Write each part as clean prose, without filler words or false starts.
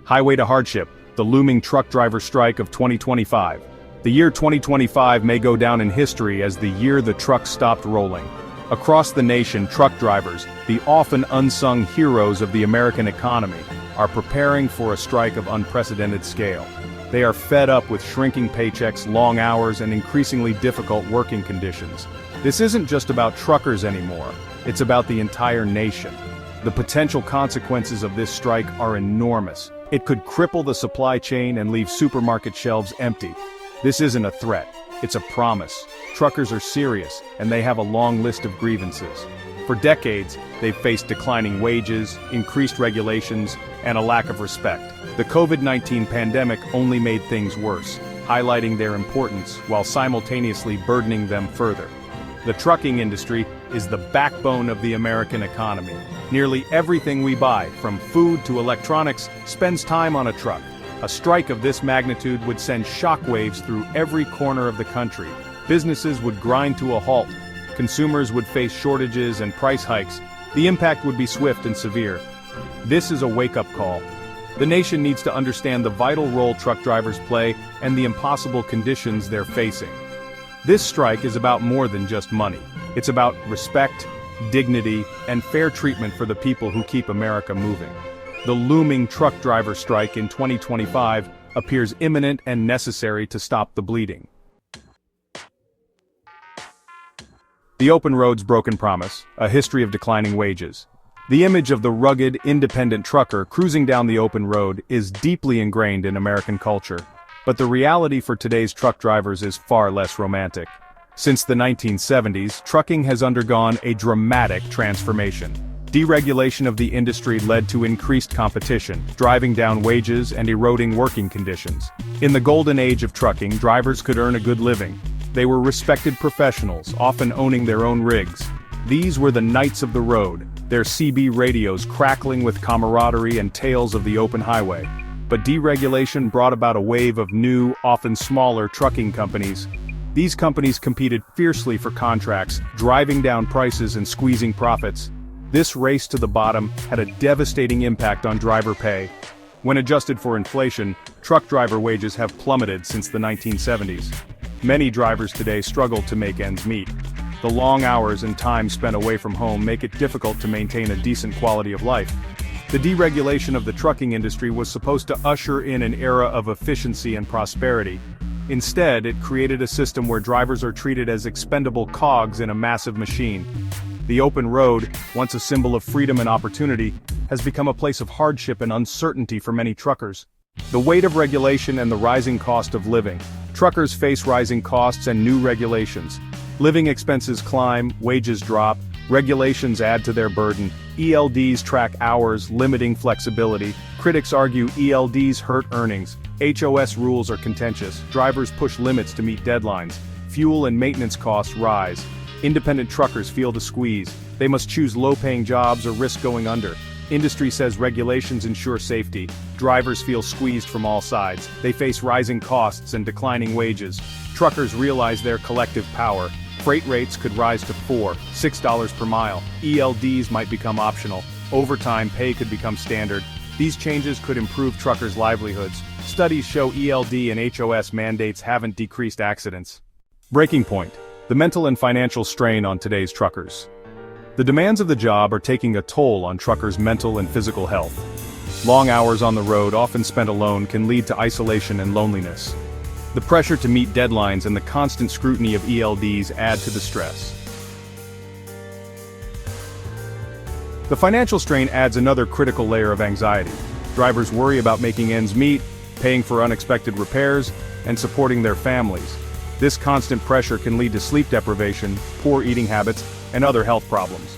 Highway to hardship, the looming truck driver strike of 2025. The year 2025 may go down in history as the year the trucks stopped rolling. Across the nation, truck drivers, the often unsung heroes of the American economy, are preparing for a strike of unprecedented scale. They are fed up with shrinking paychecks, long hours, and increasingly difficult working conditions. This isn't just about truckers anymore, it's about the entire nation. The potential consequences of this strike are enormous. It could cripple the supply chain and leave supermarket shelves empty. This isn't a threat, it's a promise. Truckers are serious, and they have a long list of grievances. For decades, they've faced declining wages, increased regulations, and a lack of respect. The COVID-19 pandemic only made things worse, highlighting their importance while simultaneously burdening them further. The trucking industry is the backbone of the American economy. Nearly everything we buy, from food to electronics, spends time on a truck. A strike of this magnitude would send shockwaves through every corner of the country. Businesses would grind to a halt. Consumers would face shortages and price hikes. The impact would be swift and severe. This is a wake-up call. The nation needs to understand the vital role truck drivers play and the impossible conditions they're facing. This strike is about more than just money. It's about respect, dignity, and fair treatment for the people who keep America moving. The looming truck driver strike in 2025 appears imminent and necessary to stop the bleeding. The open road's broken promise, a history of declining wages. The image of the rugged, independent trucker cruising down the open road is deeply ingrained in American culture. But the reality for today's truck drivers is far less romantic. Since the 1970s, trucking has undergone a dramatic transformation. Deregulation of the industry led to increased competition, driving down wages and eroding working conditions. In the golden age of trucking, drivers could earn a good living. They were respected professionals, often owning their own rigs. These were the knights of the road, their CB radios crackling with camaraderie and tales of the open highway. But deregulation brought about a wave of new, often smaller trucking companies. These companies competed fiercely for contracts, driving down prices and squeezing profits. This race to the bottom had a devastating impact on driver pay. When adjusted for inflation, truck driver wages have plummeted since the 1970s. Many drivers today struggle to make ends meet. The long hours and time spent away from home make it difficult to maintain a decent quality of life. The deregulation of the trucking industry was supposed to usher in an era of efficiency and prosperity. Instead, it created a system where drivers are treated as expendable cogs in a massive machine. The open road, once a symbol of freedom and opportunity, has become a place of hardship and uncertainty for many truckers. The weight of regulation and the rising cost of living. Truckers face rising costs and new regulations. Living expenses climb, wages drop, regulations add to their burden. ELDs track hours, limiting flexibility. Critics argue ELDs hurt earnings. HOS rules are contentious. Drivers push limits to meet deadlines. Fuel and maintenance costs rise. Independent truckers feel the squeeze. They must choose low-paying jobs or risk going under. Industry says regulations ensure safety. Drivers feel squeezed from all sides. They face rising costs and declining wages. Truckers realize their collective power. Freight rates could rise to $4, $6 per mile. ELDs might become optional. Overtime pay could become standard. These changes could improve truckers' livelihoods. Studies show ELD and HOS mandates haven't decreased accidents. Breaking point: the mental and financial strain on today's truckers. The demands of the job are taking a toll on truckers' mental and physical health. Long hours on the road, often spent alone, can lead to isolation and loneliness. The pressure to meet deadlines and the constant scrutiny of ELDs add to the stress. The financial strain adds another critical layer of anxiety. Drivers worry about making ends meet, paying for unexpected repairs, and supporting their families. This constant pressure can lead to sleep deprivation, poor eating habits, and other health problems.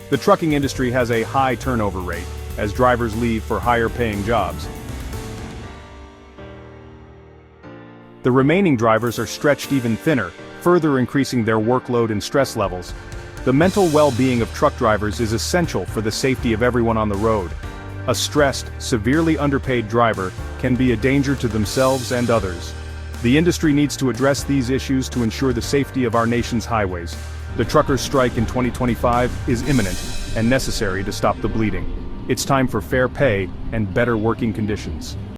The trucking industry has a high turnover rate, as drivers leave for higher-paying jobs. The remaining drivers are stretched even thinner, further increasing their workload and stress levels. The mental well-being of truck drivers is essential for the safety of everyone on the road. A stressed, severely underpaid driver can be a danger to themselves and others. The industry needs to address these issues to ensure the safety of our nation's highways. The truckers' strike in 2025 is imminent and necessary to stop the bleeding. It's time for fair pay and better working conditions.